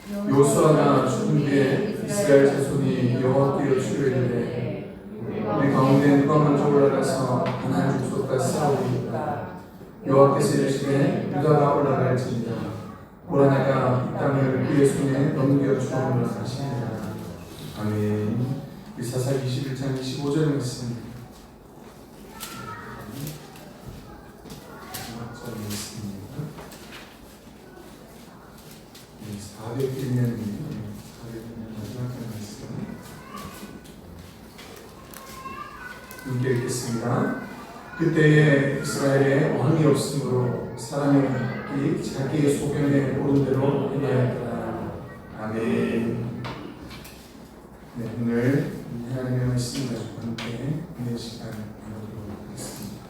여호수아가 죽은 뒤에 이스라엘 자손이 여호와께 여쭈려 이르되 우리 가운데 누가 먼저 올라가서 가나안 족속과 싸우리이까. 여호와께서 이르시되 유다가 올라갈지니라. 보라 내가 이 땅을 그의 손에 넘겨 주었노라 하시니라. 아멘. 우리 사사기 21장 25절 말씀. 함께 읽겠습니다. 그때에 이스라엘에 왕이 없으므로 사람이 자기의 소견에 오른 대로 행하였더라. 아멘. 네, 오늘 하나님의 말씀 가지고 함께 은혜 시간 나누도록 하겠습니다.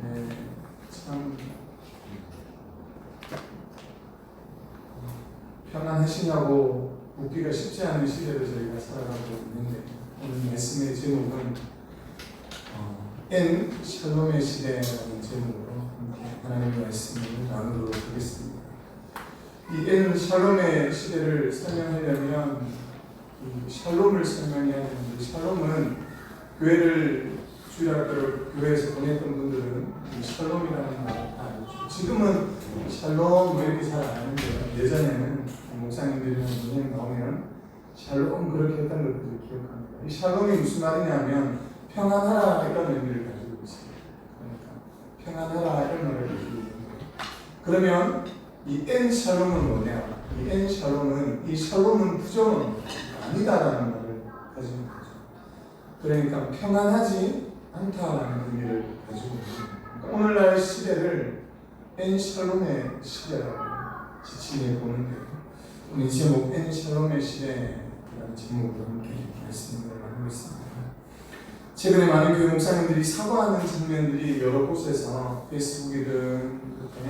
네, 참 평안하시냐고 묻기가 쉽지 않은 시대를 저희가 살아가고 있는데, 오늘 말씀의 제목은 엔 샬롬의 시대라는 제목으로 함께 하나님의 말씀을 나누도록 하겠습니다. 이 엔 샬롬의 시대를 설명하려면 이 샬롬을 설명해야 되는데, 샬롬은 교회를 주일학교를 교회에서 보냈던 분들은 이 샬롬이라는 말을 다 알죠. 지금은 샬롬 왜 이렇게 잘 안 하는데요. 예전에는 목사님들이나 문행 나오면 샬롬 그렇게 했던 것들을 기억합니다. 이 샬롬이 무슨 말이냐면 평안하라 이런 의미를 가지고 있습니다. 그러니까 평안하라 이런 말을 가지고 있는 거예요. 그러면 이 엔 샬롬은 뭐냐? 이 엔 샬롬은, 이 샬롬은 부정은 아니다라는 말을 가지고 있는 거죠. 그러니까 평안하지 않다라는 의미를 가지고 있습니다. 그러니까 오늘날 시대를 엔 샬롬의 시대라고 지칭해 보는데요. 오늘 이 제목 엔 샬롬의 시대라는 제목으로 함께 말씀을 하고 있습니다. 최근에 많은 교회 목사님들이 사과하는 장면들이 여러 곳에서 페이스북이든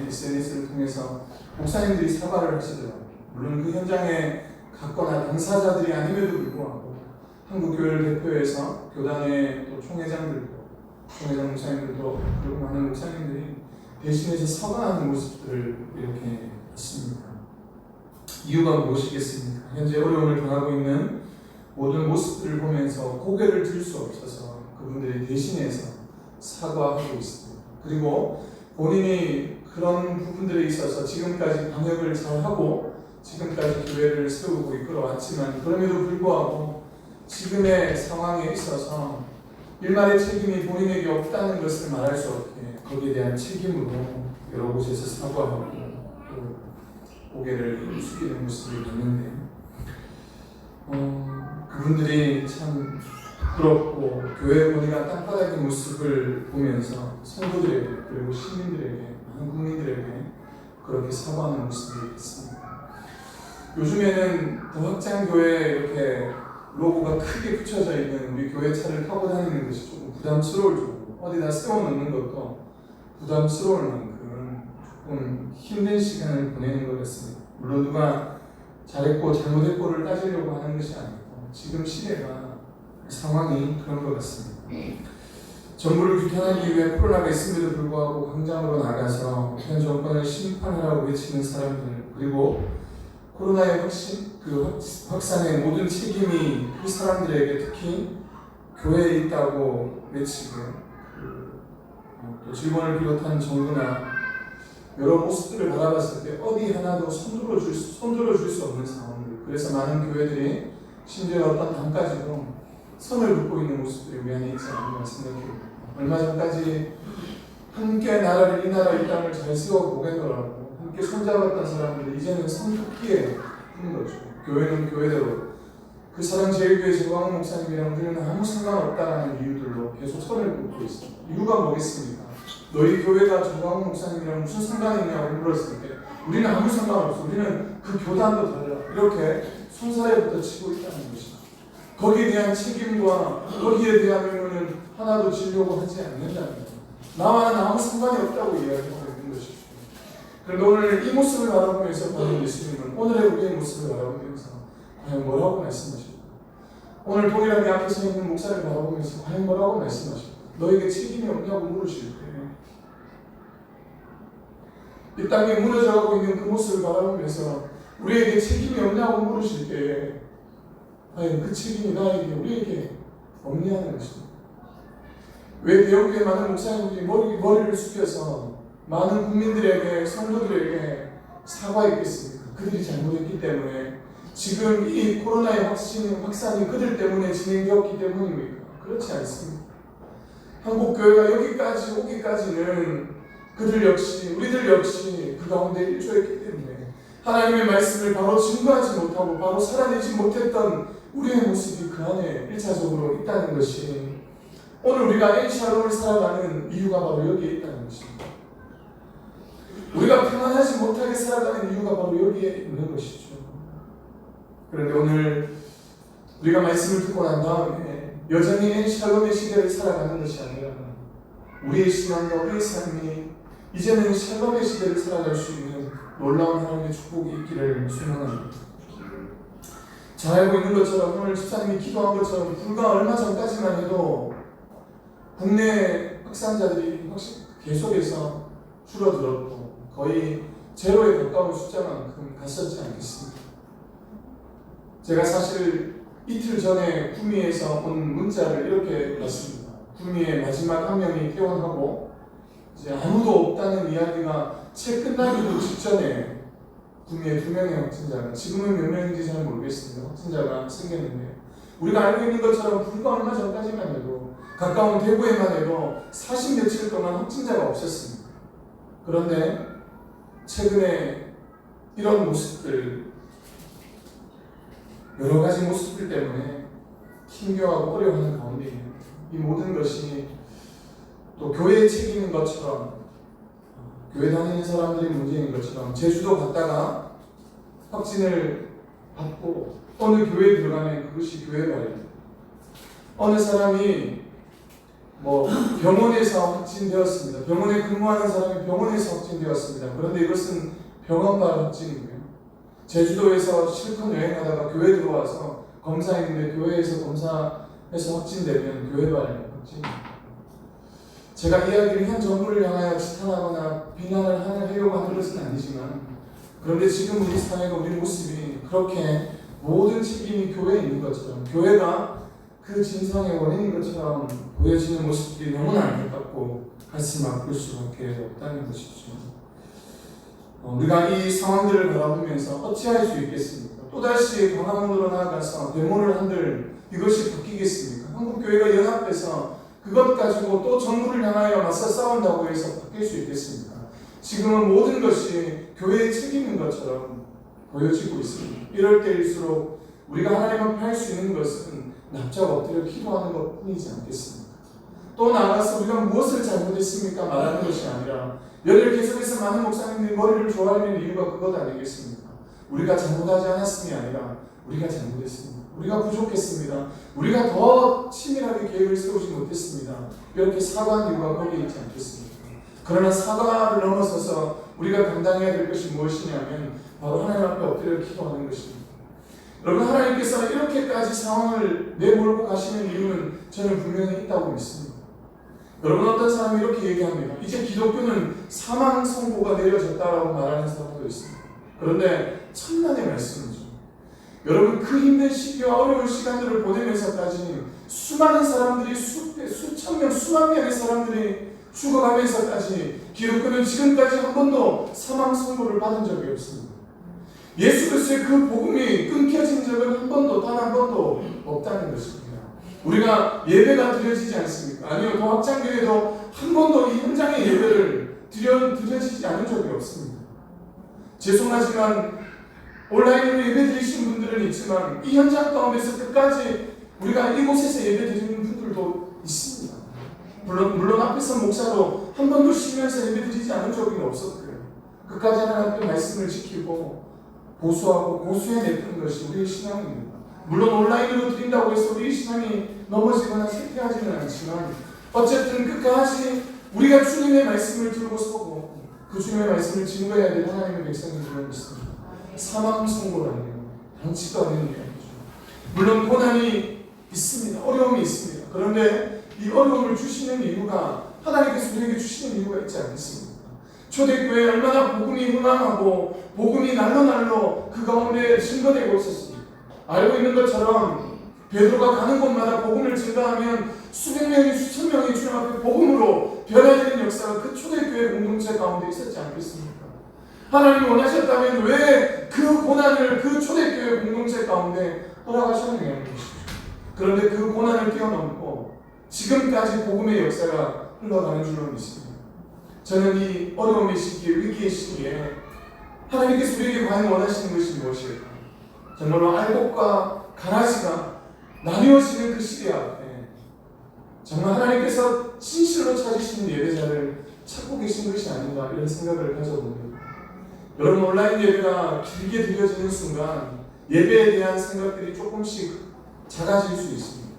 SNS를 통해서 목사님들이 사과를 하시더라고요. 물론 그 현장에 갔거나 당사자들이 아님에도 불구하고 한국 교회를 대표해서 교단의 또 총회장 목사님들도 그리고 많은 목사님들이 대신해서 사과하는 모습들을 이렇게 봤습니다. 이유가 무엇이겠습니까? 현재 어려움을 당하고 있는 모든 모습들을 보면서 고개를 들 수 없어서 그분들이 대신해서 사과하고 있습니다. 그리고 본인이 그런 부분들에 있어서 지금까지 방역을 잘하고 지금까지 교회를 세우고 이끌어왔지만, 그럼에도 불구하고 지금의 상황에 있어서 일말의 책임이 본인에게 없다는 것을 말할 수 없게 거기에 대한 책임으로 여러 곳에서 사과하고 또 고개를 숙이는 모습을 봤는데, 그분들이 참 부럽고 교회 본의가 땅바닥의 모습을 보면서 성도들에게 그리고 시민들에게 많은 국민들에게 그렇게 사과하는 모습이 있습니다. 요즘에는 더확장교회 이렇게 로고가 크게 붙여져 있는 우리 교회 차를 타고 다니는 것이 조금 부담스러울 정도, 어디다 세워놓는 것도 부담스러울 만큼 조금 힘든 시간을 보내는 것 같습니다. 물론 누가 잘했고 잘못했고를 따지려고 하는 것이 아니고 지금 시대가 상황이 그런 것 같습니다. 정부를 규탄하기 위해 코로나가 있음에도 불구하고 광장으로 나가서 현 정권을 심판하라고 외치는 사람들, 그리고 코로나의 확산의 모든 책임이 그 사람들에게 특히 교회에 있다고 외치고, 또 질본을 비롯한 정부나 여러 모습들을 바라봤을 때 어디 하나도 손들어 줄 수 없는 상황들, 그래서 많은 교회들이 심지어 어떤 당까지도 선을 긋고 있는 모습들이 우리 안에 있지 않나 생각해요. 얼마 전까지 함께 이 나라 이 땅을 잘 세워보겠노라고 함께 손잡았던 사람들이 이제는 선 긋기에 하는 거죠. 교회는 교회대로 그 사랑제일교회 정광훈 목사님이랑 우리는 아무 상관없다라는 이유들로 계속 선을 긋고 있습니다. 이유가 뭐겠습니까? 너희 교회가 정광훈 목사님이랑 무슨 상관이 있냐고 물었을 때 우리는 아무 상관없어. 우리는 그 교단도 달라. 이렇게 손사래부터 치고 있다는 것이죠. 거기에 대한 책임과 거기에 대한 의무는 하나도 지려고 하지 않는다는 거죠. 나와는 아무 상관이 없다고 이야기하고 있는 것이죠. 그런데 오늘 이 모습을 바라보면서 보는 예수님은 오늘의 우리의 모습을 바라보면서 과연 뭐라고 말씀하실까? 오늘 동일하게 앞에 서 있는 목사를 바라보면서 과연 뭐라고 말씀하실까? 너에게 책임이 없냐고 물으실 때 이 땅에 무너져가고 있는 그 모습을 바라보면서 우리에게 책임이 없냐고 물으실 때에 과연 그 책임이 나에게 우리에게 없냐는 것입니다. 왜 대형교회 많은 목사님들이 머리를 숙여서 많은 국민들에게 성도들에게 사과했겠습니까? 그들이 잘못했기 때문에 지금 이 코로나의 확산이 그들 때문에 진행되었기 때문입니까? 그렇지 않습니다. 한국교회가 여기까지 오기까지는 그들 역시 우리들 역시 그 가운데 일조했기 때문에 하나님의 말씀을 바로 증거하지 못하고 바로 살아내지 못했던 우리의 모습이 그 안에 1차적으로 있다는 것이 오늘 우리가 엔샬롬을 살아가는 이유가 바로 여기에 있다는 것입니다. 우리가 평안하지 못하게 살아가는 이유가 바로 여기에 있는 것이죠. 그런데 오늘 우리가 말씀을 듣고 난 다음에 여전히 엔샬롬의 시대를 살아가는 것이 아니라 우리의 신앙과 우리의 삶이 이제는 샬롬의 시대를 살아갈 수 있는 놀라운 하나님의 축복이 있기를 소망합니다. 잘 알고 있는 것처럼 오늘 집사님이 기도한 것처럼 불과 얼마 전까지만 해도 국내 확산자들이 계속해서 줄어들었고 거의 제로에 가까운 숫자만큼 갔었지 않겠습니까? 제가 사실 이틀 전에 구미에서 온 문자를 이렇게 봤습니다. 구미의 마지막 한 명이 퇴원하고 이제 아무도 없다는 이야기가 채 끝나기도 직전에 구미에 2명의 확진자가, 지금은 몇 명인지 잘 모르겠습니다. 확진자가 생겼는데 우리가 알고 있는 것처럼 불과 얼마 전까지만 해도 가까운 대구에만 해도 40 며칠 동안 확진자가 없었습니다. 그런데 최근에 이런 모습들, 여러 가지 모습들 때문에 힘겨워하고 어려워하는 가운데 이 모든 것이 또 교회의 책임인 것처럼, 교회 다니는 사람들이 문제인 것처럼 제주도 갔다가 확진을 받고 어느 교회에 들어가면 그것이 교회 말입니다. 어느 사람이 병원에서 확진되었습니다. 병원에 근무하는 사람이 병원에서 확진되었습니다. 그런데 이것은 병원발 확진이고요. 제주도에서 실컷 여행하다가 교회 들어와서 검사했는데 교회에서 검사해서 확진되면 교회발 확진입니다. 제가 이야기를 현 정부를 향하여 지탄하거나 비난을 하려고 하는 것은 아니지만 그런데 지금 우리 사회가 우리 모습이 그렇게 모든 책임이 교회에 있는 것처럼 교회가 그 진상의 원인인 것처럼 보여지는 모습들이 너무나 안타깝고 가슴이 아플 수밖에 없다는 것이죠. 우리가 이 상황들을 바라보면서 어찌할 수 있겠습니까? 또다시 광화문으로 나아가서 데모를 한들 이것이 바뀌겠습니까? 한국교회가 연합해서 그것 가지고 또 정부를 향하여 맞서 싸운다고 해서 바뀔 수 있겠습니까? 지금은 모든 것이 교회의 책임인 것처럼 보여지고 있습니다. 이럴 때일수록 우리가 하나님 앞에 할 수 있는 것은 납작 엎드려 기도하는 것 뿐이지 않겠습니까? 또 나아가서 우리가 무엇을 잘못했습니까? 말하는 것이 아니라 여기를 계속해서 많은 목사님들이 머리를 조아리는 이유가 그것 아니겠습니까? 우리가 잘못하지 않았음이 아니라 우리가 잘못했습니다. 우리가 부족했습니다. 우리가 더 치밀하게 계획을 세우지 못했습니다. 이렇게 사과한 이유가 거기에 있지 않겠습니까? 그러나 사과를 넘어서서 우리가 감당해야 될 것이 무엇이냐면 바로 하나님 앞에 엎드려 기도하는 것입니다. 여러분, 하나님께서 이렇게까지 상황을 내몰고 가시는 이유는 저는 분명히 있다고 믿습니다. 여러분, 어떤 사람이 이렇게 얘기합니다. 이제 기독교는 사망 선고가 내려졌다라고 말하는 사람도 있습니다. 그런데 천만의 말씀이죠. 여러분, 그 힘든 시기와 어려운 시간들을 보내면서까지 수많은 사람들이 수천 명, 수만 명의 사람들이 죽어가면서까지 기독교는 지금까지 한 번도 사망 선고를 받은 적이 없습니다. 예수 그리스도의 그 복음이 끊겨진 적은 한 번도, 단 한 번도 없다는 것입니다. 우리가 예배가 드려지지 않습니까? 아니요, 더 확장교회도 한 번도 이 현장의 예배를 드려지지 않은 적이 없습니다. 죄송하지만 온라인으로 예배 드리신 분들은 있지만 이 현장 가운데서 끝까지 우리가 이곳에서 예배 드리는 분들도 있습니다. 물론 앞에서 목사로 한 번도 쉬면서 예배 드리지 않은 적이 없었고요. 끝까지 하나님의 말씀을 지키고 보수하고 고수해냈던 것이 우리의 신앙입니다. 물론 온라인으로 드린다고 해서 우리의 신앙이 넘어지거나 쇠퇴하지는 않지만 어쨌든 끝까지 우리가 주님의 말씀을 들고 서고 그 주님의 말씀을 증거해야 될 하나님의 백성이 되어 있습니다. 사망 선고라는 방치도 아닌 이야기죠. 물론 고난이 있습니다. 어려움이 있습니다. 그런데 이 어려움을 주시는 이유가 하나님께서 우리에게 주시는 이유가 있지 않겠습니까? 초대교회에 얼마나 복음이 흥황하고 복음이 날로 그 가운데 증거되고 있었습니다. 알고 있는 것처럼 베드로가 가는 곳마다 복음을 증거하면 수백 명이 수천 명이 주님 앞에 복음으로 변화되는 역사가 그 초대교회 공동체 가운데 있었지 않겠습니까? 하나님이 원하셨다면 왜 그 고난을 그 초대교회 공동체 가운데 허락하셨느냐는 것이죠. 그런데 그 고난을 뛰어넘고 지금까지 복음의 역사가 흘러가는 줄로 믿습니다. 저는 이 어려움의 시기에, 위기의 시기에 하나님께서 우리에게 과연 원하시는 것이 무엇일까? 정말로 알곡과 가라지가 나뉘어지는 그 시대 앞에 정말 하나님께서 진실로 찾으시는 예배자를 찾고 계신 것이 아닌가 이런 생각을 가져봅니다. 여러분, 온라인 예배가 길게 드려지는 순간 예배에 대한 생각들이 조금씩 작아질 수 있습니다.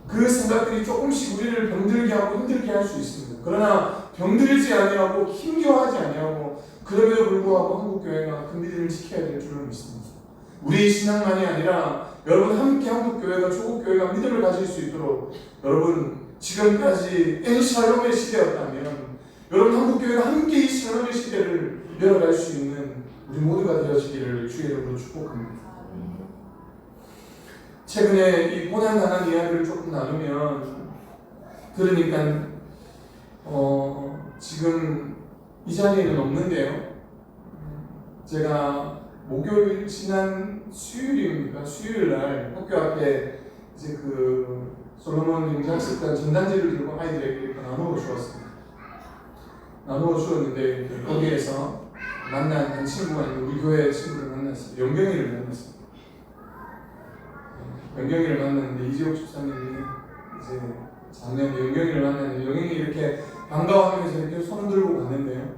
그 생각들이 조금씩 우리를 병들게 하고 힘들게 할 수 있습니다. 그러나 병들지 아니하고 힘겨워하지 아니하고 그럼에도 불구하고 한국교회가 그 믿음을 지켜야 될 줄로 믿습니다. 우리 신앙만이 아니라 여러분 함께 한국교회가 조국교회가 믿음을 가질 수 있도록 여러분 지금까지 엔샬롬의 시대였다면 여러분 한국교회가 함께 이 샬롬의 시대를 열어갈 수 있는 우리 모두가 되어지기를 주의 이름으로 축복합니다. 최근에 이 고난당한 이야기를 조금 나누면 들으니까 지금 이 자리에는 없는데요. 제가 목요일 지난 수요일입니까? 수요일날 학교 앞에 이제 그 솔로몬 영장습관 전단지를 들고 아이들에게 나누어 주었습니다. 나누어 주었는데 거기에서 만난 한 친구가 있는 우리 교회 친구를 만났어요. 영경이를 만났어요. 영경이를 만났는데 이재옥 집사님이 이제 작년에 영경이를 만났는데 영경이 이렇게 반가워하면서 이렇게 손을 들고 갔는데요.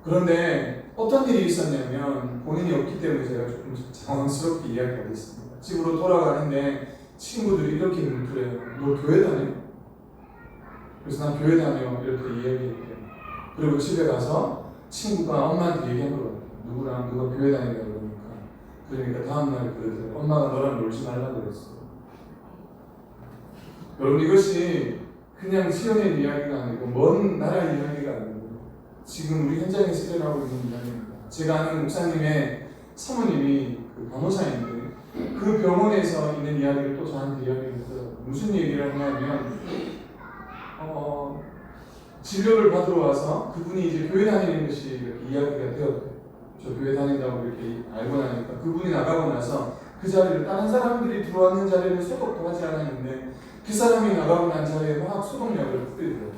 그런데 어떤 일이 있었냐면 본인이 없기 때문에 제가 조금 당황스럽게 이야기하고 있습니다. 집으로 돌아가는데 친구들이 이렇게 물어요. 너 교회 다녀? 그래서 난 교회 다녀 이렇게 이야기했대요. 그리고 집에 가서 친구가 엄마한테 얘기한 거예요. 누가 교회 다닌다고 그러니까 다음날 그러더라고요. 엄마가 너랑 놀지 말라고 그랬어. 여러분, 이것이 그냥 시연의 이야기가 아니고 먼 나라의 이야기가 아니고 지금 우리 현장에서 일어나고 있는 이야기입니다. 제가 아는 목사님의 사모님이 그 간호사인데 그 병원에서 있는 이야기를 또 저한테 이야기했어요. 무슨 얘기를 하냐면 진료를 받으러 와서 그분이 이제 교회 다니는 것이 이렇게 이야기가 되었대요. 저 교회 다닌다고 이렇게 알고 나니까 그분이 나가고 나서 그 자리를 다른 사람들이 들어왔는 자리를 소독도 하지 않았는데 그 사람이 나가고 난 자리에 막 소독약을 뿌리더라고요.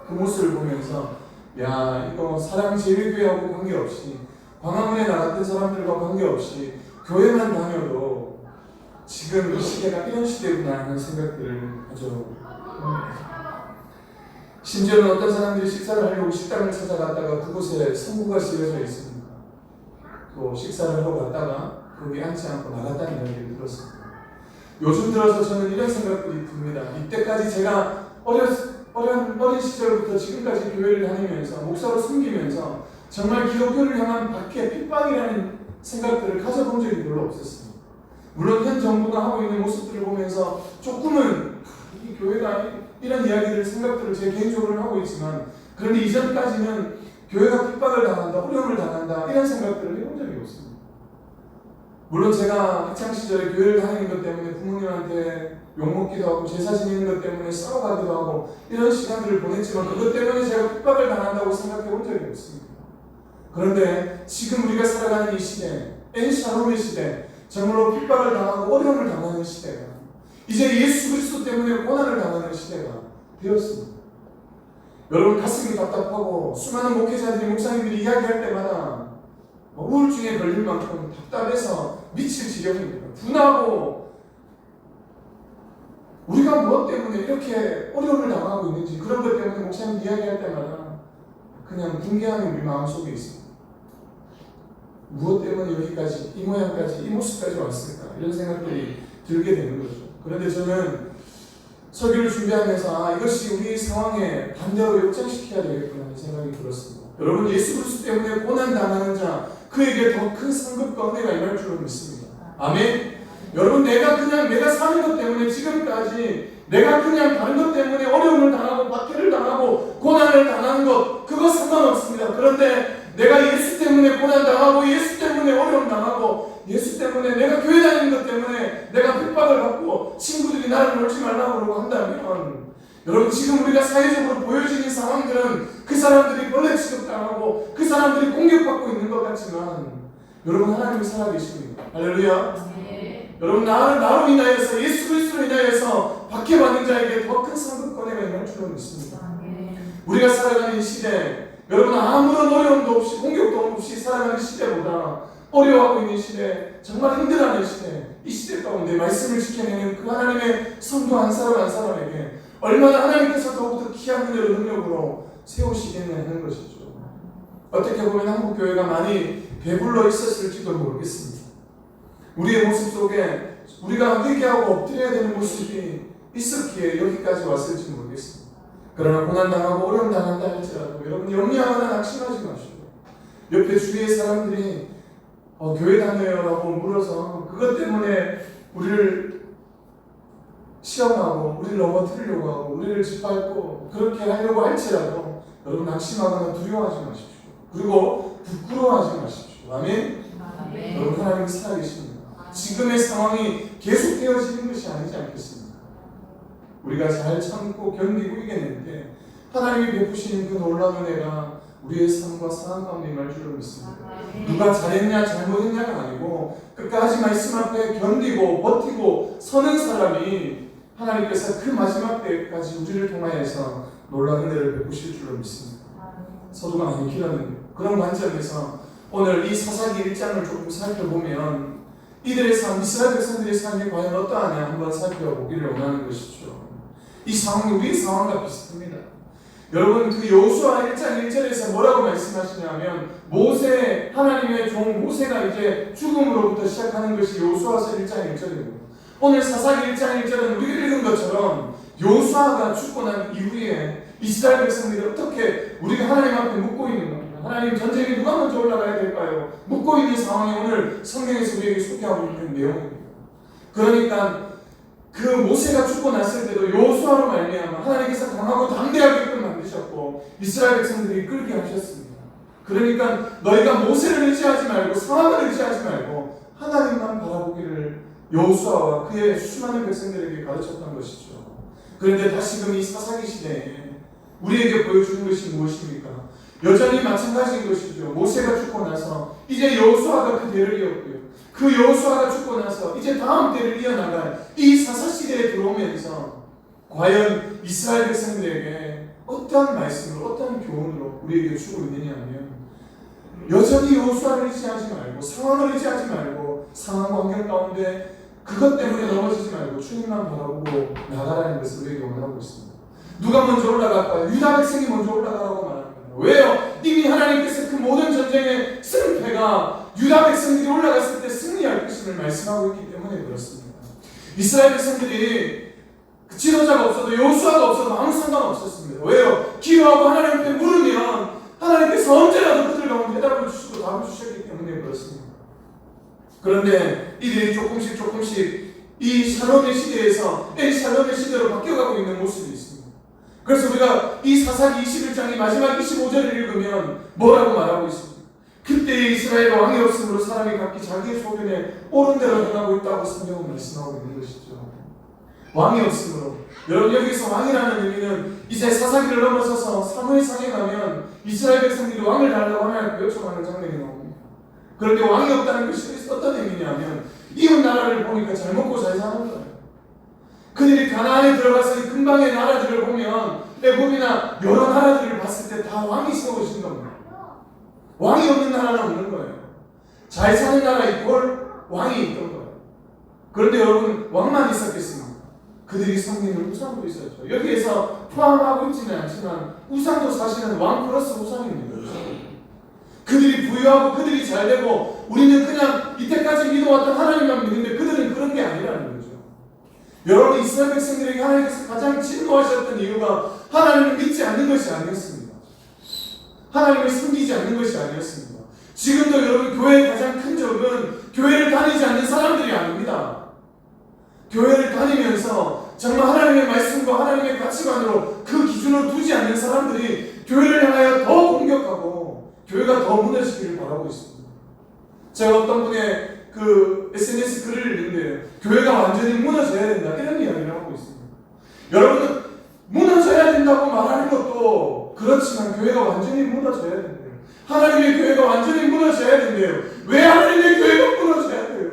그 모습을 보면서 야, 이거 사랑제일교회하고 관계없이 광화문에 나갔던 사람들과 관계없이 교회만 다녀도 지금 이 시대가 이런 시대구나 하는 생각들을 가져봅니다. 심지어는 어떤 사람들이 식사를 하려고 식당을 찾아갔다가 그곳에 성구가 씌워져 있습니다. 또 식사를 하고 갔다가 거기 앉지 않고 나갔다는 이야기를 들었습니다. 요즘 들어서 저는 이런 생각들이 듭니다. 이때까지 제가 어린 시절부터 지금까지 교회를 다니면서 목사로 섬기면서 정말 기독교를 향한 박해, 핍박이라는 생각들을 가져본 적이 별로 없었습니다. 물론 현 정부가 하고 있는 모습들을 보면서 조금은 이 교회가 이런 이야기를 생각들을 제 개인적으로 하고 있지만 그런데 이전까지는 교회가 핍박을 당한다, 어려움을 당한다 이런 생각들을 해본 적이 없습니다. 물론 제가 학창시절에 교회를 다니는 것 때문에 부모님한테 욕먹기도 하고 제사 지내는 것 때문에 싸워가기도 하고 이런 시간들을 보냈지만 그것 때문에 제가 핍박을 당한다고 생각해 본 적이 없습니다. 그런데 지금 우리가 살아가는 이 시대, 엔샬롬의 시대, 정말로 핍박을 당하고 어려움을 당하는 시대가 이제 예수 그리스도 때문에 고난을 당하는 시대가 되었습니다. 여러분, 가슴이 답답하고 수많은 목회자들이 목사님들이 이야기할 때마다 우울증에 걸릴 만큼 답답해서 미칠 지경입니다. 분하고 우리가 무엇 때문에 이렇게 어려움을 당하고 있는지 그런 것 때문에 목사님 이야기할 때마다 그냥 붕괴하는 우리 마음속에 있습니다. 무엇 때문에 여기까지 이 모양까지 이 모습까지 왔을까 이런 생각들이 들게 되는 거죠. 그런데 저는 설교를 준비하면서 이것이 우리 상황에 반대로 역전시켜야 되겠구나 하는 생각이 들었습니다. 여러분, 예수 그리스도 때문에 고난당하는 자 그에게 더 큰 상급과 은혜가 임할 줄로 믿습니다. 아멘. 여러분, 내가 사는 것 때문에 지금까지 내가 그냥 다른 것 때문에 어려움을 당하고 박해를 당하고 고난을 당하는 것 그거 상관없습니다. 그런데 내가 예수 때문에 고난 당하고 예수 때문에 어려움 당하고 예수 때문에 내가 교회 다니는 것 때문에 내가 핍박을 받고 친구들이 나를 놀지 말라고 그러고 한다면 여러분 지금 우리가 사회적으로 보여지는 상황들은 그 사람들이 벌레 취급당하고 그 사람들이 공격받고 있는 것 같지만 여러분 하나님이 살아계십니다. 할렐루야. 네. 여러분 나로 인하여서 예수 그리스도로 인하여서 박해받는 자에게 더 큰 상급권회가 임할 줄로 믿습니다. 네. 우리가 살아가는 이 시대 여러분 아무런 어려움도 없이 공격도 없이 살아가는 시대보다 어려워하고 있는 시대 정말 힘들어하는 시대 이 시대 가운데 말씀을 지켜내는 그 하나님의 성도 한 사람 한 사람에게 얼마나 하나님께서 더욱더 귀한 은혜로 능력으로 세우시겠냐 하는 것이죠. 어떻게 보면 한국교회가 많이 배불러 있었을지도 모르겠습니다. 우리의 모습 속에 우리가 회개하고 엎드려야 되는 모습이 있었기에 여기까지 왔을지 모르겠습니다. 그러나 고난당하고 어려움당한다 할지라도 여러분 염려하거나 낙심하지 마시고 옆에 주위의 사람들이 교회 다녀요 라고 물어서 그것 때문에 우리를 시험하고 우리를 넘어뜨리려고 하고 우리를 짓밟고 그렇게 하려고 할지라도 여러분 낙심하거나 두려워하지 마십시오. 그리고 부끄러워하지 마십시오. 아멘? 아멘. 여러분 하나님이 살아계십니다. 지금의 상황이 계속되어지는 것이 아니지 않겠습니까? 우리가 잘 참고 견디고 이겨내는데 하나님이 베푸시는 그 놀라운 은혜가 우리의 삶과 상황 가운데 임할 줄로 믿습니다. 누가 잘했냐 잘못했냐가 아니고 끝까지 말씀 앞에 견디고 버티고 서는 사람이 하나님께서 그 마지막 때까지 우리를 통하여서 놀라운 은혜를 베푸실 줄로 믿습니다. 서두가 많이 길었는데 그런 관점에서 오늘 이 사사기 1장을 조금 살펴보면 이들의 삶, 이스라엘 백성들의 삶이 과연 어떠하냐 한번 살펴보기를 원하는 것이죠. 이 상황이 우리 상황과 비슷합니다. 여러분 그 여호수아 1장 1절에서 뭐라고 말씀하시냐면 모세, 하나님의 종 모세가 이제 죽음으로부터 시작하는 것이 여호수아서 1장 1절입니다. 오늘 사사기 1장 1절은 우리가 읽은 것처럼 여호수아가 죽고 난 이후에 이스라엘 백성들이 어떻게 우리가 하나님 앞에 묻고 있는 겁니다. 하나님 전쟁에 누가 먼저 올라가야 될까요? 묻고 있는 상황이 오늘 성경에서 우리에게 소개하고 있는 내용입니다. 그러니까 그 모세가 죽고 났을 때도 여호수아로 말미암아 하나님께서 강하고 담대하게끔 만드셨고 이스라엘 백성들이 끌게 하셨습니다. 그러니까 너희가 모세를 의지하지 말고 상황을 의지하지 말고 하나님만 바라보기를 여호수아와 그의 수많은 백성들에게 가르쳤던 것이죠. 그런데 다시금 이 사사기 시대에 우리에게 보여주는 것이 무엇입니까? 여전히 마찬가지인 것이죠. 모세가 죽고 나서 이제 여호수아가 그 대를 이었고요. 그 여호수아가 죽고 나서 이제 다음 때를 이어나갈 이 사사시대에 들어오면서 과연 이스라엘 백성들에게 어떤 말씀을 어떤 교훈으로 우리에게 주고 있느냐 하면 여전히 여호수아를 의지하지 말고 상황을 의지하지 말고 상황 환경 가운데 그것 때문에 넘어지지 말고 주님만 바라보고 나가라는 것을 우리에게 원하고 있습니다. 누가 먼저 올라갈까요? 유다 백성이 먼저 올라가라고 말합니다. 왜요? 이미 하나님께서 그 모든 전쟁의 승패가 유다 백성들이 올라갔을 때 승리할 것임을 말씀하고 있기 때문에 그렇습니다. 이스라엘 백성들이 그 지도자가 없어도 여호수아가 없어도 아무 상관없었습니다. 왜요? 기도하고 하나님 앞에 물으면 하나님께서 언제라도 그들 가운데 대답을 주시고 답을 주셨기 때문에 그렇습니다. 그런데 이들이 조금씩 이 샬롬의 시대에서 샬롬의 시대로 바뀌어가고 있는 모습이 있습니다. 그래서 우리가 이 사사기 21장의 마지막 25절을 읽으면 뭐라고 말하고 있습니다. 그때 이스라엘 왕이 없으므로 사람이 각기 자기의 소견에 옳은 대로 행하고 있다고 성경은 말씀하고 있는 것이죠. 왕이 없으므로. 여러분 여기서 왕이라는 의미는 이제 사사기를 넘어서서 사무엘상에 가면 이스라엘 백성들이 왕을 달라고 하나님께 요청하는 장면이 나옵니다. 그런데 왕이 없다는 것이 어떤 의미냐면 이웃 나라를 보니까 잘 먹고 잘 사는 거예요. 그들이 가나안에 들어가서 이 근방의 나라들을 보면 애굽이나 여러 나라들을 봤을 때 다 왕이 세워진 겁니다. 왕이 없는 나라는 없는 거예요. 잘 사는 나라 이꼴 왕이 있던 거예요. 그런데 여러분 왕만 있었겠습니까? 그들이 섬기는 우상도 있었죠. 여기에서 포함하고 있지는 않지만 우상도 사실은 왕 플러스 우상입니다. 그들이 부유하고 그들이 잘되고 우리는 그냥 이때까지 믿어왔던 하나님만 믿는데 그들은 그런 게 아니라는 거죠. 여러분 이스라엘 백성들에게 하나님께서 가장 진노하셨던 이유가 하나님을 믿지 않는 것이 아니었습니다. 하나님을 섬기지 않는 것이 아니었습니다. 지금도 여러분 교회의 가장 큰 적은 교회를 다니지 않는 사람들이 아닙니다. 교회를 다니면서 정말 하나님의 말씀 어떤 분의 그 SNS 글을 읽는데 교회가 완전히 무너져야 된다 이런 이야기를 하고 있습니다. 여러분은 무너져야 된다고 말하는 것도 그렇지만 교회가 완전히 무너져야 된대요. 하나님의 교회가 완전히 무너져야 된대요. 왜 하나님의 교회가 무너져야 돼요?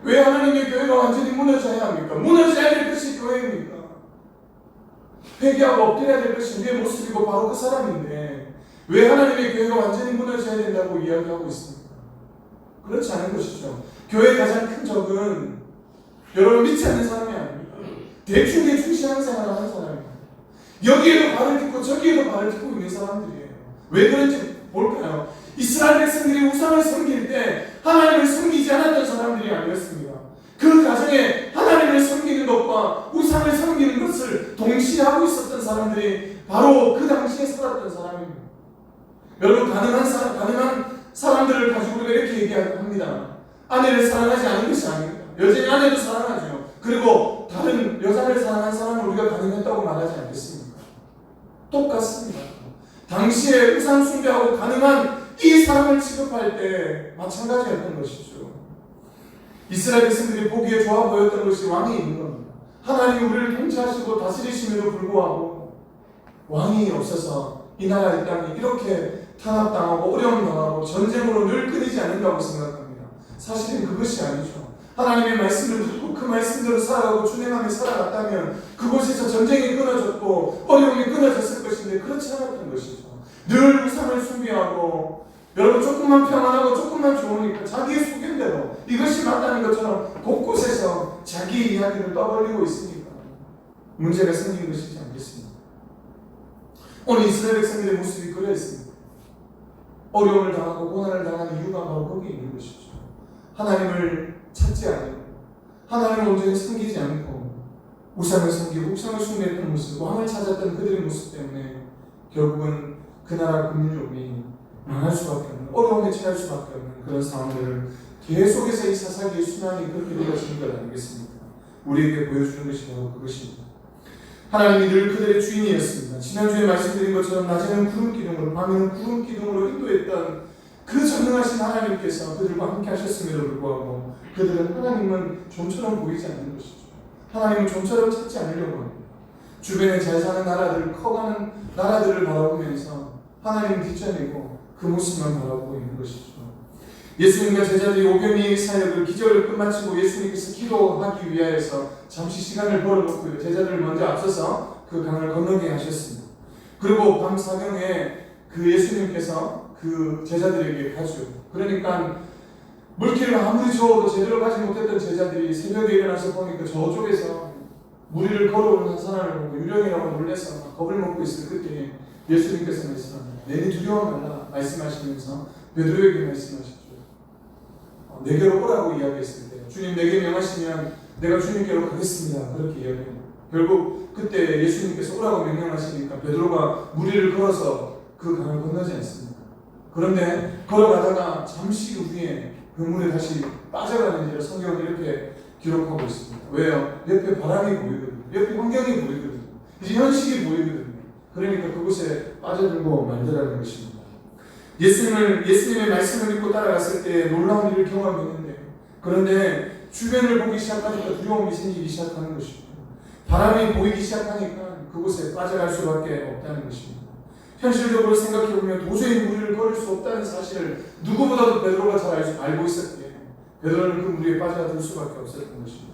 왜 하나님의 교회가 완전히 무너져야 합니까? 무너져야 될 것이 교회입니까? 회개하고 엎드려야 될 것이 우리의 모습이고 바로 그 사람인데 왜 하나님의 교회가 완전히 무너져야 된다고 이야기하고 있습니까? 그렇지 않은 것이죠. 교회의 가장 큰 적은 여러분 믿지 않는 사람이 아닙니다. 대충 신앙생활을 하는 사람입니다. 여기에도 발을 딛고 저기에도 발을 딛고 있는 사람들이에요. 왜 그런지 볼까요? 이스라엘 백성들이 우상을 섬길 때 하나님을 섬기지 않았던 사람들이 아니었습니다. 그 가정에 하나님을 섬기는 것과 우상을 섬기는 것을 동시에 하고 있었던 사람들이 바로 그 당시에 살았던 사람입니다. 여러분 가능한 사람들을 가지고 우리가 이렇게 얘기합니다. 아내를 사랑하지 않은 것이 아닙니다. 여전히 아내도 사랑하죠. 그리고 다른 여자를 사랑한 사람을 우리가 가능했다고 말하지 않겠습니까? 똑같습니다. 당시에 우상 숭배하고 가능한 이 사람을 취급할 때 마찬가지였던 것이죠. 이스라엘 백성들이 보기에 좋아 보였던 것이 왕이 있는 겁니다. 하나님이 우리를 통치하시고 다스리심에도 불구하고 왕이 없어서 이 나라 이 땅이 이렇게 탄압당하고 어려움 당하고 전쟁으로 늘 끊이지 않는다고 생각합니다. 사실은 그것이 아니죠. 하나님의 말씀을 듣고 그 말씀대로 살아가고 준행하며 살아갔다면 그곳에서 전쟁이 끊어졌고 어려움이 끊어졌을 것인데 그렇지 않았던 것이죠. 늘 우상을 숭배하고 여러분 조금만 평안하고 조금만 좋으니까 자기의 소견대로 이것이 맞다는 것처럼 곳곳에서 자기 이야기를 떠벌리고 있으니까 문제가 생긴 것이지 않겠습니까? 오늘 이스라엘 백성들의 모습이 그랬습니다. 어려움을 당하고 고난을 당하는 이유가 바로 거기에 있는 것이죠. 하나님을 찾지 않고 하나님을 온전히 섬기지 않고 우상을 섬기고 우상을 숭배했던 모습, 왕을 찾았던 그들의 모습 때문에 결국은 그 나라 민족이 망할 수밖에 없는, 어려움에 처할 수밖에 없는 그런 상황들을 계속해서 이 사사기의 순환이 그렇게 이루어지는 것 아니겠습니까? 우리에게 보여주는 것이 바로 그것입니다. 하나님이 늘 그들의 주인이었습니다. 지난주에 말씀드린 것처럼 낮에는 구름 기둥으로 밤에는 구름 기둥으로 인도했던 그 전능하신 하나님께서 그들과 함께 하셨음에도 불구하고 그들은 하나님은 좀처럼 보이지 않는 것이죠. 하나님은 좀처럼 찾지 않으려고 합니다. 주변에 잘 사는 나라들, 커가는 나라들을 바라보면서 하나님을 뒷전이고 그 모습만 바라보고 있는 것이죠. 예수님과 제자들이 오병이의 사역을 기적을 끝마치고 예수님께서 기도하기 위하여서 잠시 시간을 벌어놓고 제자들을 먼저 앞서서 그 강을 건너게 하셨습니다. 그리고 밤 사경에 그 예수님께서 그 제자들에게 가죠. 그러니까 물길을 아무리 저어도 제대로 가지 못했던 제자들이 새벽에 일어나서 보니까 저쪽에서 무리를 걸어오는 한 사람을 보고 유령이라고 놀라서 겁을 먹고 있을 그때 예수님께서 말씀합니다. 내니 두려워 말라 말씀하시면서 베드로에게 말씀하셨죠. 내게로 오라고 이야기했을 때 주님 내게 명하시면 내가 주님께로 가겠습니다. 그렇게 이야기합니다. 결국 그때 예수님께서 오라고 명령하시니까 베드로가 무리를 걸어서 그 강을 건너지 않습니다. 그런데 걸어가다가 잠시 후에 그 물에 다시 빠져가는지를 성경은 이렇게 기록하고 있습니다. 왜요? 옆에 바람이 보이거든요. 옆에 환경이 보이거든요. 이제 현실이 보이거든요. 그러니까 그곳에 빠져들고 말더라는 것입니다. 예수님의 말씀을 믿고 따라갔을 때 놀라운 일을 경험했는데 그런데 주변을 보기 시작하니까 두려움이 생기기 시작하는 것입니다. 바람이 보이기 시작하니까 그곳에 빠져갈 수밖에 없다는 것입니다. 현실적으로 생각해보면 도저히 무리를 걸을 수 없다는 사실을 누구보다도 베드로가 잘 알고 있었기에 베드로는 그 무리에 빠져들 수밖에 없었던 것입니다.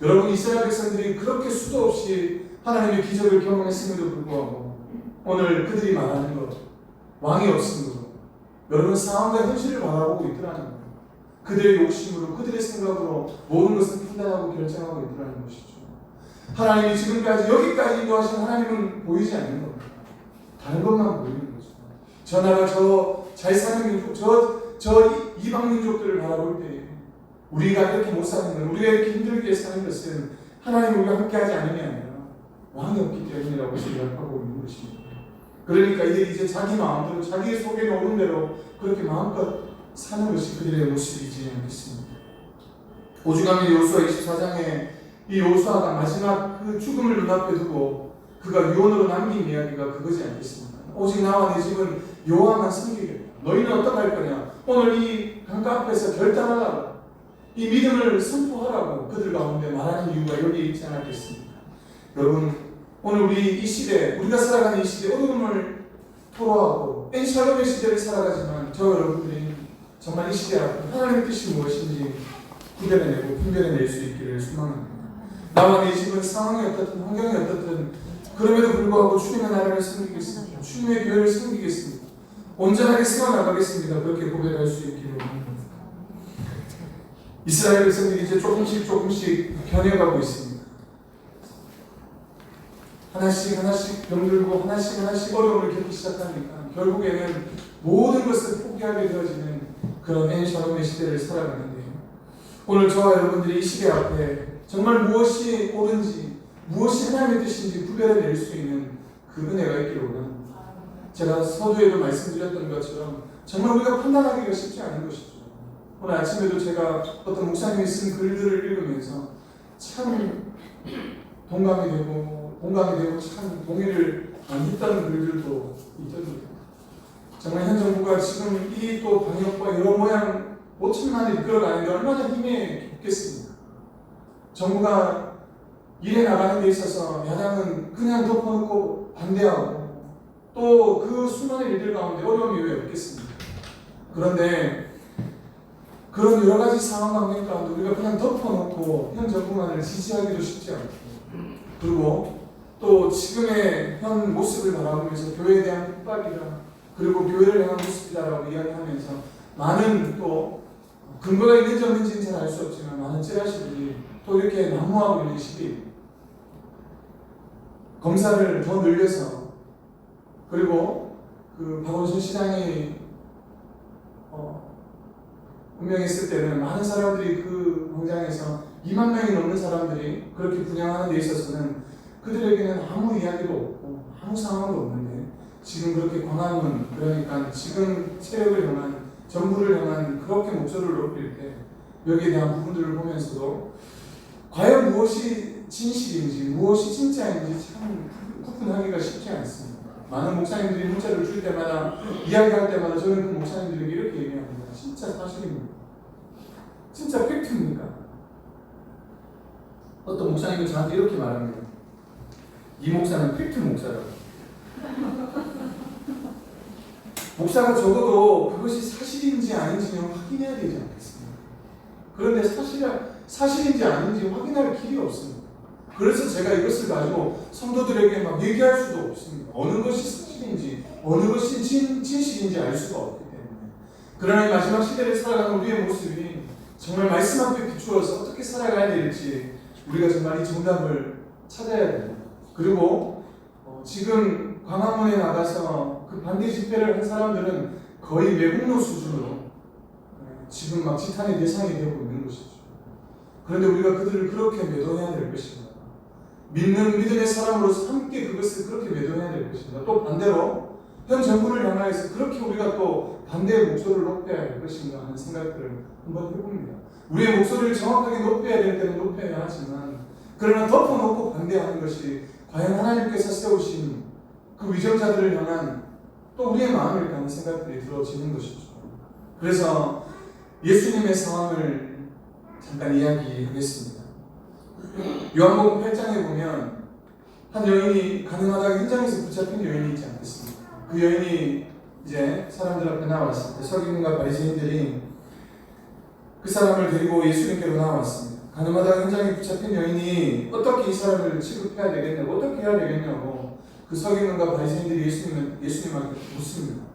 여러분 이스라엘 백성들이 그렇게 수도 없이 하나님의 기적을 경험했음에도 불구하고 오늘 그들이 말하는 것 왕이 없음으로 여러분 상황과 현실을 바라보고 있더라는 거예요. 그들의 욕심으로 그들의 생각으로 모든 것을 판단하고 결정하고 있더라는 것이죠. 하나님이 지금까지 여기까지 인도하신 하나님은 보이지 않는 겁니다. 다른 것만 보이는 거죠. 저 나라 저 잘 사는 민족 저 이방 민족들을 바라볼 때 우리가 이렇게 못 사는 것, 우리가 이렇게 힘들게 사는 것은 하나님 우리가 함께하지 않음이 아니라 왕이 없기 때문이라고 생각하고 있는 것입니다. 그러니까 이들이 이제 자기 마음대로 자기의 속에 녹은 대로 그렇게 마음껏 사는 것이 그들의 모습이지 않겠습니까? 오죽하면 여호수아 24장에 이 여호수아가 마지막 그 죽음을 눈앞에 두고 그가 유언으로 남긴 이야기가 그거지 않겠습니까? 오직 나와 내 집은 여호와만 섬기겠다. 너희는 어떻게 할 거냐? 오늘 이 강가 앞에서 결단하라고, 이 믿음을 선포하라고 그들 가운데 말하는 이유가 여기에 있지 않았겠습니까? 여러분, 오늘 우리 이 시대, 우리가 살아가는 이 시대 어려움을 토로하고 엔샬롬의 시대를 살아가지만 저 여러분들이 정말 이 시대 앞에 하나님의 뜻이 무엇인지 구별해내고 분별해낼 수 있기를 소망합니다. 나와 내 집은 상황이 어떻든 환경이 어떻든 그럼에도 불구하고 주님의 나라를 섬기겠습니다. 주님의 교회를 섬기겠습니다. 온전하게 세워나가겠습니다. 그렇게 고백할 수 있기를 원합니다. 이스라엘 백성들이 이제 조금씩 변해가고 있습니다. 하나씩 병들고 하나씩 어려움을 겪기 시작하니까 결국에는 모든 것을 포기하게 되어지는 그런 엔샬롬의 시대를 살아가는데요. 오늘 저와 여러분들이 이 시대 앞에 정말 무엇이 옳은지 무엇이 하나님의 뜻인지 구별해낼 수 있는 그 은혜가 있기를 원합니다. 제가 서두에도 말씀드렸던 것처럼 정말 우리가 판단하기가 쉽지 않은 것이죠. 오늘 아침에도 제가 어떤 목사님이 쓴 글들을 읽으면서 참 동감이 되고 참 동의를 많이 했다는 글들도 있더라고요. 정말 현 정부가 지금 이 또 방역과 여러 모양 5천만을 이끌어가는데 얼마나 힘이 좋겠습니까? 정부가 일에 나가는 데 있어서 야당은 그냥 덮어놓고 반대하고 또 그 수많은 일들 가운데 어려움이 왜 없겠습니까? 그런데 그런 여러 가지 상황 관계 가운데 우리가 그냥 덮어놓고 현 정부만을 지지하기도 쉽지 않고, 그리고 또 지금의 현 모습을 바라보면서 교회에 대한 핍박이라 그리고 교회를 향한 모습이다라고 이야기하면서 많은 또 근거가 있는지 없는지는 잘 알 수 없지만 많은 찌라시들이 또 이렇게 난무하고 있는 시기입니다. 검사를 더 늘려서, 그리고 그 박원순 시장이 운명했을 때는 많은 사람들이 그 광장에서 2만 명이 넘는 사람들이 그렇게 분양하는 데 있어서는 그들에게는 아무 이야기도 없고 아무 상황도 없는데, 지금 그렇게 광화문, 그러니까 지금 세력을 향한, 정부를 향한 그렇게 목소리를 높일 때 여기에 대한 부분들을 보면서도 과연 무엇이 진실인지 무엇이 진짜인지 참 구분하기가 쉽지 않습니다. 많은 목사님들이 문자를 줄 때마다, 이야기할 때마다 저는 그 목사님들에게 이렇게 얘기합니다. 진짜 사실입니까? 진짜 팩트입니까? 어떤 목사님은 저한테 이렇게 말합니다. 이 목사는 팩트 목사라고. 목사가 적어도 그것이 사실인지 아닌지는 확인해야 되지 않겠습니까? 그런데 사실인지 아닌지 확인할 길이 없습니다. 그래서 제가 이것을 가지고 성도들에게 막 얘기할 수도 없습니다. 어느 것이 사실인지 어느 것이 진실인지 알 수가 없기 때문에. 그러나 이 마지막 시대를 살아가는 우리의 모습이 정말 말씀 앞에 비추어서 어떻게 살아가야 될지 우리가 정말 이 정답을 찾아야 됩니다. 그리고 지금 광화문에 나가서 그 반대 집회를 한 사람들은 거의 외국노 수준으로 지금 막 지탄의 대상이 되고 있는 것이죠. 그런데 우리가 그들을 그렇게 매도해야 될 것입니다. 믿는 믿음의 사람으로서 함께 그것을 그렇게 매도해야 될 것입니다. 또 반대로 현 정부를 향하여서 그렇게 우리가 또 반대의 목소리를 높여야 할 것인가 하는 생각들을 한번 해봅니다. 우리의 목소리를 정확하게 높여야 될 때는 높여야 하지만, 그러나 덮어놓고 반대하는 것이 과연 하나님께서 세우신 그 위정자들을 향한 또 우리의 마음일까 하는 생각들이 들어지는 것이죠. 그래서 예수님의 상황을 잠깐 이야기하겠습니다. 요한복음 8장에 보면 한 여인이 가늠하다가 현장에서 붙잡힌 여인이 있지 않겠습니까? 그 여인이 이제 사람들 앞에 나왔을 때 서기관과 바리새인들이 그 사람을 데리고 예수님께로 나왔습니다. 가늠하다가 현장에 붙잡힌 여인이 어떻게 이 사람을 취급해야 되겠냐고, 어떻게 해야 되겠냐고 그 서기관과 바리새인들이 예수님한테 묻습니다.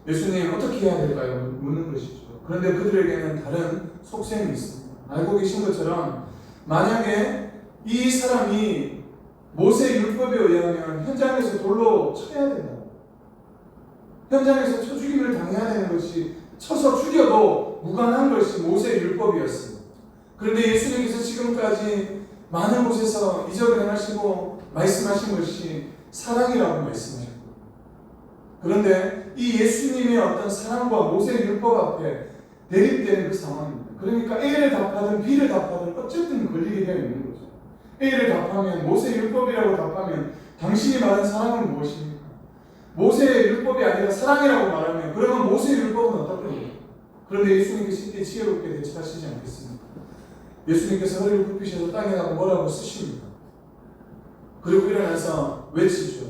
예수님 어떻게 해야 될까요? 묻는 것이죠. 그런데 그들에게는 다른 속셈이 있습니다. 알고 계신 것처럼 만약에 이 사람이 모세 율법에 의하면 현장에서 돌로 쳐야 된다고, 현장에서 쳐 죽임을 당해야 되는 것이, 쳐서 죽여도 무관한 것이 모세 율법이었습니다. 그런데 예수님께서 지금까지 많은 곳에서 이적을 행하시고 말씀하신 것이 사랑이라고 말씀하셨고, 그런데 이 예수님의 어떤 사랑과 모세 율법 앞에 대립되는 그 상황입니다. 그러니까 A를 답하든 B를 답하든 어쨌든 걸리게 되어 있는 거죠. A를 답하면 모세 율법이라고 답하면 당신이 말한 사랑은 무엇입니까? 모세 율법이 아니라 사랑이라고 말하면 그러면 모세 율법은 어떻게 됩니까? 그런데 예수님께서 이때 지혜롭게 대처하시지 않겠습니까? 예수님께서 허리를 굽히셔서 땅에다가 뭐라고 쓰십니다. 그리고 일어나서 외치죠.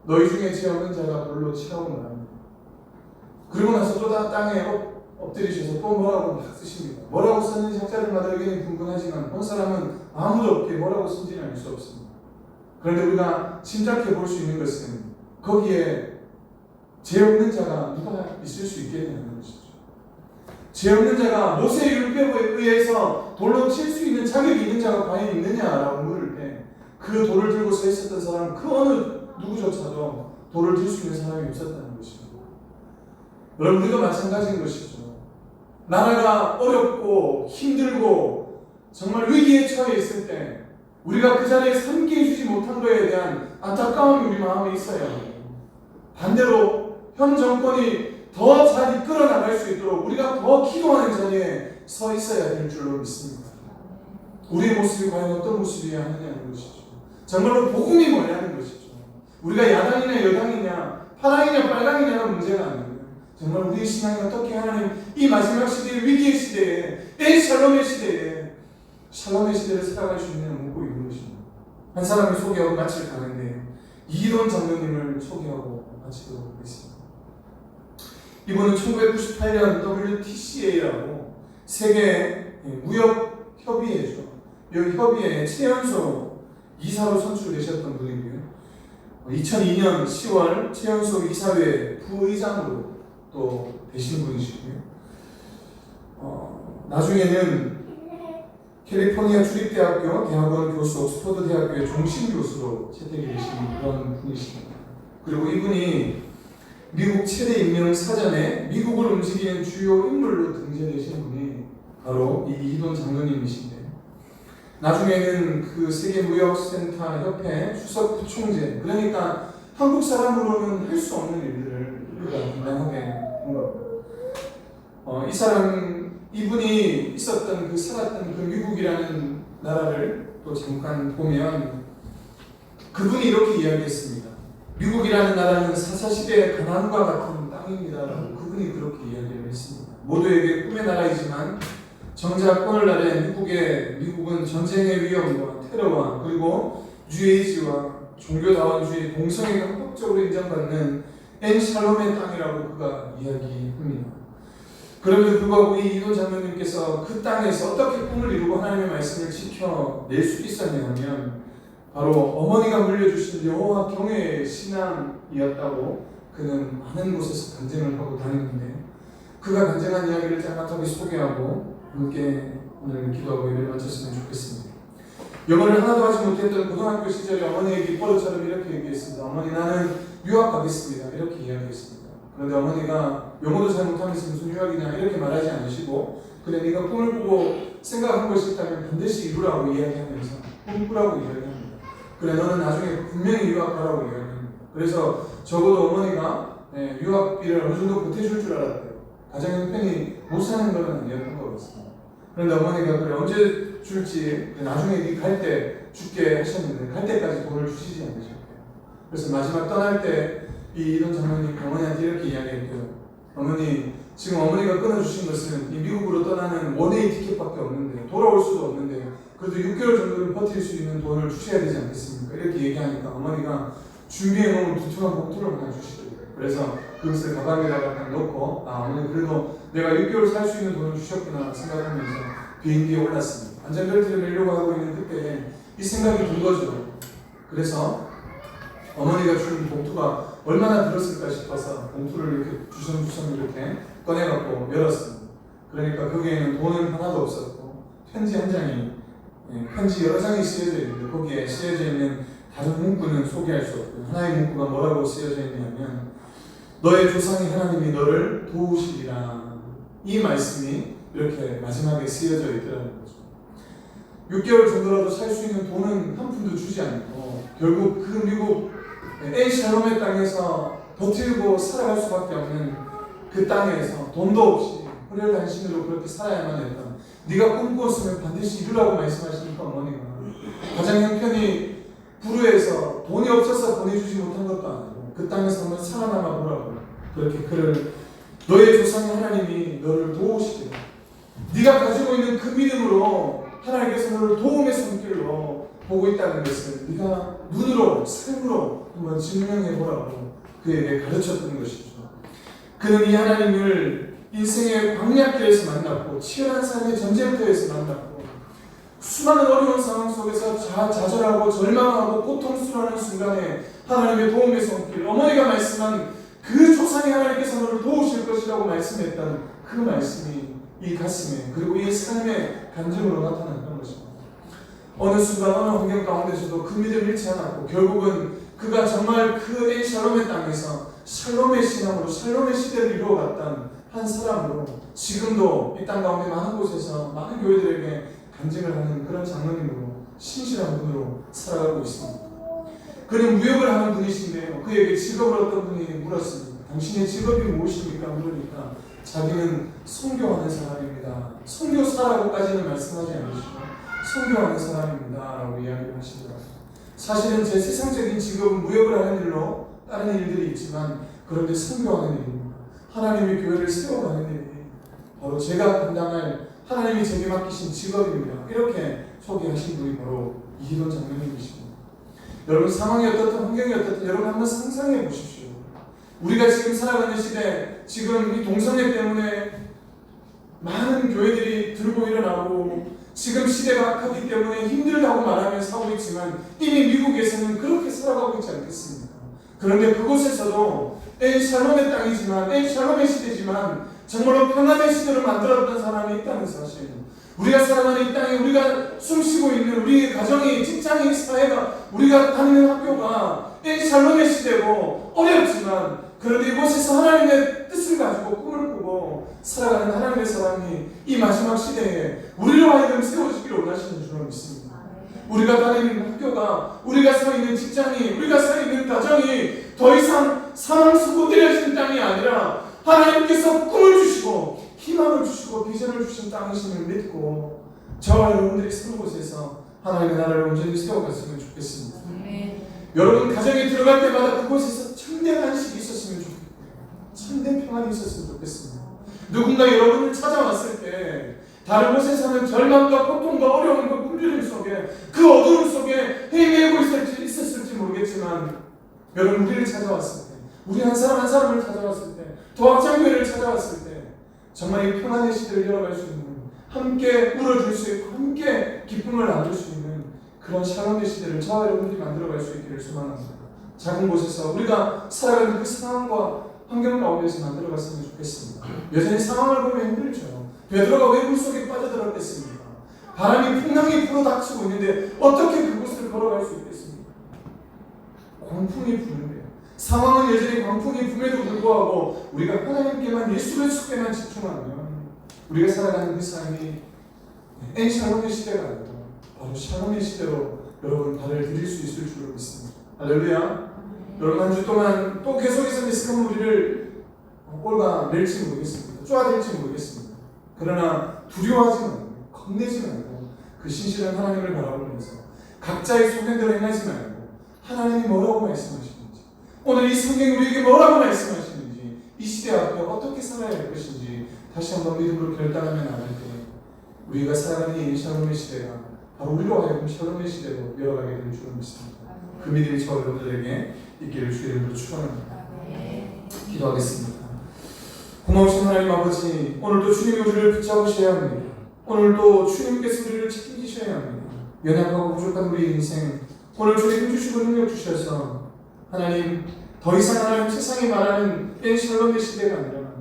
너희 중에 죄 없는 자가 돌로 치라고 말합니다. 그리고 나서 또 땅에 엎드리셔서 또 뭐라고 막 쓰십니다. 뭐라고 썼는지 학자들마다 의견이 분분하지만 본 사람은 아무도 없게 뭐라고 쓴지는 알 수 없습니다. 그런데 우리가 짐작해 볼 수 있는 것은 거기에 죄 없는 자가 누가 있을 수 있겠냐는 것이죠. 죄 없는 자가 모세의 율법에 의해서 돌로 칠 수 있는 자격이 있는 자가 과연 있느냐라고 물을 때 그 돌을 들고 서 있었던 사람은 그 어느 누구조차도 돌을 들 수 있는 사람이 없었다는 것입니다. 여러분, 우리도 마찬가지인 것이죠. 나라가 어렵고 힘들고 정말 위기에 처해 있을 때 우리가 그 자리에 함께 해주지 못한 것에 대한 안타까움이 우리 마음에 있어야 합니다. 반대로 현 정권이 더 잘 이끌어 나갈 수 있도록 우리가 더 기도하는 자리에 서 있어야 될 줄로 믿습니다. 우리의 모습이 과연 어떤 모습이어야 하느냐는 것이죠. 정말로 복음이 뭐냐는 것이죠. 우리가 야당이냐 여당이냐 파랑이냐 빨강이냐가 문제가 아니에요. 정말 우리의 신앙이 어떻게 하나님 이 마지막 시대의 위기의 시대에 샬롬의 시대에 샬롬의 시대를 살아갈 수 있느냐 묻고 있는 것입니다. 한 사람을 소개하고 마칠 가는데 이돈 장로님을 소개하고 마치도록 하겠습니다. 이분은 1998년 WTCA라고 세계 무역 협의회죠. 이 협의회 최연소 이사로 선출되셨던 분이고요. 2002년 10월 최연소 이사회 부의장으로 또 되신 분이시고요. 나중에는 캘리포니아 주립대학교 대학원 교수, 옥스퍼드 대학교의 종신 교수로 채택이 되신 그런 분이십니다. 그리고 이분이 미국 최대 인명 사전에 미국을 움직이는 주요 인물로 등재되신 분이 바로 이 이돈 장로님이신데, 나중에는 그 세계무역센터 협회 수석 부총재, 그러니까 한국 사람으로는 할 수 없는 일들을 우리가 감당하게 한 겁니다. 이분이 있었던 살았던 그 미국이라는 나라를 또 잠깐 보면 그분이 이렇게 이야기했습니다. 미국이라는 나라는 사사시대의 가나안과 같은 땅입니다라고 그분이 그렇게 이야기를 했습니다. 모두에게 꿈의 나라이지만 정작 오늘날의 미국은 전쟁의 위험과 테러와 그리고 뉴에이지와 종교다원주의 동성애가 합법적으로 인정받는 샬롬의 땅이라고 그가 이야기합니다. 그럼에도 불구하고 이 이돈 장로님께서 그 땅에서 어떻게 꿈을 이루고 하나님의 말씀을 지켜낼 수 있었냐면 바로 어머니가 물려주신 여호와 경외의 신앙이었다고 그는 많은 곳에서 간증을 하고 다니는데, 그가 간증한 이야기를 짤막하게 소개하고 함께 오늘 기도하고 예배를 마쳤으면 좋겠습니다. 영어를 하나도 하지 못했던 고등학교 시절에 어머니의 기뻐로처럼 이렇게 얘기했습니다. 어머니, 나는 유학 가겠습니다. 이렇게 이야기했습니다. 그런데 어머니가 영어도 잘 못하면서 무슨 유학이냐 이렇게 말하지 않으시고, 그래 네가 꿈을 꾸고 생각한 것이 있다면 반드시 이루라고 이야기하면서 꿈꾸라고 이야기합니다. 그래 너는 나중에 분명히 유학 가라고 이야기합니다. 그래서 적어도 어머니가 유학비를 어느 정도 보태줄 줄 알았대요. 가정 형편이 못 사는 건 아니었던 것 같습니다. 그런데 어머니가 그래 언제 줄지 나중에 네 갈 때 줄게 하셨는데 갈 때까지 돈을 주시지 않으셨대요. 그래서 마지막 떠날 때 이 이돈 장로님 어머니한테 이렇게 이야기했대요. 어머니, 지금 어머니가 끊어주신 것은 이 미국으로 떠나는 원웨이 티켓밖에 없는데 돌아올 수도 없는데 그래도 6개월 정도는 버틸 수 있는 돈을 주셔야 되지 않겠습니까? 이렇게 얘기하니까 어머니가 준비해 놓은 두툼한 봉투를 하나 주시더라고요. 그래서 그것을 가방에다가 딱 넣고 어머니 그래도 내가 6개월 살 수 있는 돈을 주셨구나 생각하면서 비행기에 올랐습니다. 안전벨트를 매려고 하고 있는 그때 이 생각이 든 거죠. 그래서 어머니가 준 봉투가 얼마나 들었을까 싶어서 봉투를 이렇게 주섬주섬 이렇게 꺼내갖고 열었습니다. 그러니까 거기에는 돈은 하나도 없었고 편지 한 장이, 편지 여러 장이 쓰여져 있는데 거기에 쓰여져 있는 다른 문구는 소개할 수 없고요. 하나의 문구가 뭐라고 쓰여져 있냐면 너의 조상의 하나님이 너를 도우시리라, 이 말씀이 이렇게 마지막에 쓰여져 있더라는 거죠. 6개월 정도라도 살 수 있는 돈은 한 푼도 주지 않고 결국 그 미국 샬롬의 땅에서 버티고 살아갈 수밖에 없는 그 땅에서 돈도 없이 혈혈단신으로 그렇게 살아야만 했던, 네가 꿈꾸었으면 반드시 이루라고 말씀하시니까 어머니가 가장 형편이 불우해서 돈이 없어서 보내주지 못한 것도 아니고 그 땅에서 한번 살아남아 보라고 그렇게 그를 너의 조상의 하나님이 너를 도우시리라. 네가 가지고 있는 그 믿음으로 하나님께서 너를 도움의 손길로 보고 있다는 것을 네가 눈으로 삶으로 한번 증명해 보라고 그에게 가르쳤던 것이죠. 그는 이 하나님을 인생의 광야길에서 만났고 치열한 삶의 전쟁터에서 만났고 수많은 어려운 상황 속에서 좌절하고 절망하고 고통스러워하는 순간에 하나님의 도움의 손길, 어머니가 말씀한 그 조상의 하나님께서 너를 도우실 것이라고 말씀했던 그 말씀이 이 가슴에 그리고 이 삶의 감정으로 나타났던 것입니다. 어느 순간 어느 환경 가운데서도 그 믿음을 잃지 않았고 결국은 그가 정말 그 샬롬의 땅에서 샬롬의 신앙으로 샬롬의 시대를 이루어갔던 한 사람으로 지금도 이 땅 가운데 많은 곳에서 많은 교회들에게 간증을 하는 그런 장로님으로 신실한 분으로 살아가고 있습니다. 그는 무역을 하는 분이신데요. 그에게 직업을 어떤 분이 물었습니다. 당신의 직업이 무엇입니까? 물으니까 자기는 선교하는 사람입니다. 선교사라고까지는 말씀하지 않으시고 선교하는 사람입니다 라고 이야기를 하시더라고요. 사실은 제 세상적인 직업은 무역을 하는 일로 다른 일들이 있지만 그런데 선교하는 일입니다. 하나님의 교회를 세워가는 일이 바로 제가 감당할 하나님이 제게 맡기신 직업입니다. 이렇게 소개하신 분이 바로 이희돈 장로님이십니다. 여러분 상황이 어떻든 환경이 어떻든 여러분 한번 상상해 보십시오. 우리가 지금 살아가는 시대, 지금 이 동성애 때문에 많은 교회들이 들고 일어나고 지금 시대가 악하기 때문에 힘들다고 말하며 살고 있지만 이미 미국에서는 그렇게 살아가고 있지 않겠습니까? 그런데 그곳에서도 샬롬의 땅이지만 샬롬의 시대지만 정말로 평안의 시대를 만들었던 사람이 있다는 사실, 우리가 살아가는 이 땅에 우리가 숨쉬고 있는 우리의 가정이, 직장이, 사회가, 우리가 다니는 학교가 샬롬의 시대고 어렵지만 그런데 이곳에서 하나님의 뜻을 가지고 꿈을 꾸고 살아가는 하나님의 사람이 이 마지막 시대에 우리로 하여금 세워지기를 원하시는 줄로 믿습니다. 우리가 다니는 학교가, 우리가 서 있는 직장이, 우리가 서 있는 가정이 더 이상 사망 수고 내려진 땅이 아니라 하나님께서 꿈을 주시고 희망을 주시고 비전을 주신 땅이심을 믿고 저와 여러분들이 사는 곳에서 하나님의 나라를 온전히 세워갔으면 좋겠습니다. 여러분 가정에 들어갈 때마다 그곳에서 참된 안식이 있었으면 좋겠고요. 참된 평안이 있었으면 좋겠습니다. 누군가 여러분을 찾아왔을 때 다른 곳에서는 절망과 고통과 어려움과 굶주림 속에 그 어두움 속에 헤매고 있었을지 모르겠지만 여러분 우리를 찾아왔을 때, 우리 한 사람 한 사람을 찾아왔을 때, 도학장교회를 찾아왔을 때 정말 이 평안의 시대를 열어갈 수 있는, 함께 울어줄 수 있고 함께 기쁨을 나눌 수 있는 그런 샬롬의 시대를 저와 여러분들이 만들어갈 수 있기를 소망합니다. 작은 곳에서 우리가 살아가는 그 상황과 환경 가운데서 만들어갔으면 좋겠습니다. 여전히 상황을 보면 힘들죠. 베드로가 왜 물속에 빠져들었겠습니까? 바람이 풍랑이 불어닥치고 있는데 어떻게 그곳을 걸어갈 수 있겠습니까? 광풍이 부는데요. 상황은 여전히 광풍이 불에도 불구하고 우리가 하나님께만, 예수 그리스도께만 집중하면 우리가 살아가는 그 삶이 샬롬의 시대가 아니고 바로 샬롬의 시대로 여러분 발을 들일 수 있을 줄로 믿습니다. 할렐루야. 여러분 한 주 동안 또 계속해서 메시카는 우리를 꼴가 낼지 모르겠습니다. 쪼아댈지 모르겠습니다. 그러나 두려워하지 말고 겁내지 말고 그 신실한 하나님을 바라보면서 각자의 소견대로 행하지 말고 하나님이 뭐라고 말씀하시는지, 오늘 이 성경이 우리에게 뭐라고 말씀하시는지, 이 시대 앞에 어떻게 살아야 할 것인지 다시 한번 믿음으로 결단하며 나갈 때 우리가 살아가는 이 샬롬의 시대가 바로 우리로 하여금 샬롬의 시대로 열어가게 될 줄을 믿습니다. 그 믿음이 저와 여러분들에게 있기를 주의 이름으로 축원합니다. 기도하겠습니다. 고마우신 하나님 아버지, 오늘도 주님이 우리를 붙잡으셔야 합니다. 오늘도 주님께서 우리를 책임지셔야 합니다. 연약하고 부족한 우리 인생, 오늘 주님 힘주시고 능력 주셔서 하나님 더 이상 하나님 세상이 말하는 샬롬의 시대가 아니라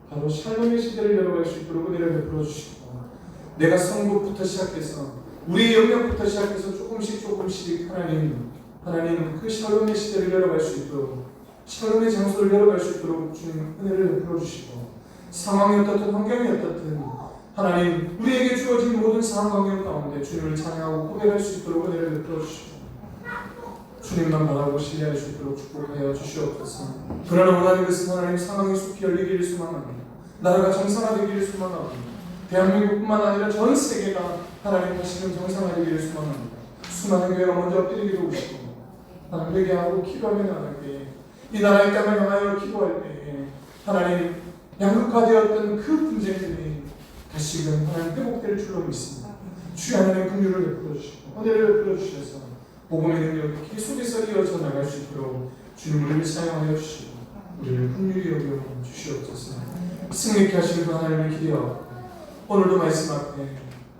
바로 샬롬의 시대를 열어갈 수 있도록 은혜를 베풀어 주시고, 내가 성부부터 시작해서 우리의 영역부터 시작해서 조금씩 하나님 그 샬롬의 시대를 열어갈 수 있도록, 샬롬의 장소를 열어갈 수 있도록 주님 은혜를 베풀어 주시고, 상황이 어떻든 환경이 어떻든 하나님 우리에게 주어진 모든 상황 환경 가운데 주님을 찬양하고 고백할 수 있도록 은혜를 베풀어 주시고 주님만 바라고 신뢰할 수 있도록 축복하여 주시옵소서. 그러나 원하는 것은 하나님 상황이 속히 열리기를 소망합니다. 나라가 정상화되기를 소망합니다. 대한민국뿐만 아니라 전 세계가 하나님 다시금 정상화되기를 소망합니다. 수많은 교회가 먼저 엎드리기도 오시고 하나님 회개하고 기도하며 나갈 때에, 이 나라의 땅을 향하여 기도할 때에 하나님 양극화되었던 그 분쟁들이 다시금 하나님 회복될 줄로 믿습니다. 주의 하나님의 긍휼을 베풀어 주시고 은혜를 베풀어 주셔서 복음의 능력이 계속해서 이어져 나갈 수 있도록 주님 우리를 사용하여 주시고 우리를 긍휼히 여겨 주시옵소서. 승리케 하시는 그 하나님을 기대하고 오늘도 말씀 앞에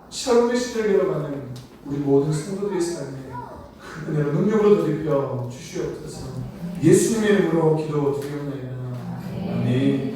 샬롬의 시대를 걸어가는 우리 모든 성도들의 삶에 큰 은혜로 능력으로 덧입혀 주시옵소서. 예수님의 이름으로 기도드리옵나이다. 아멘.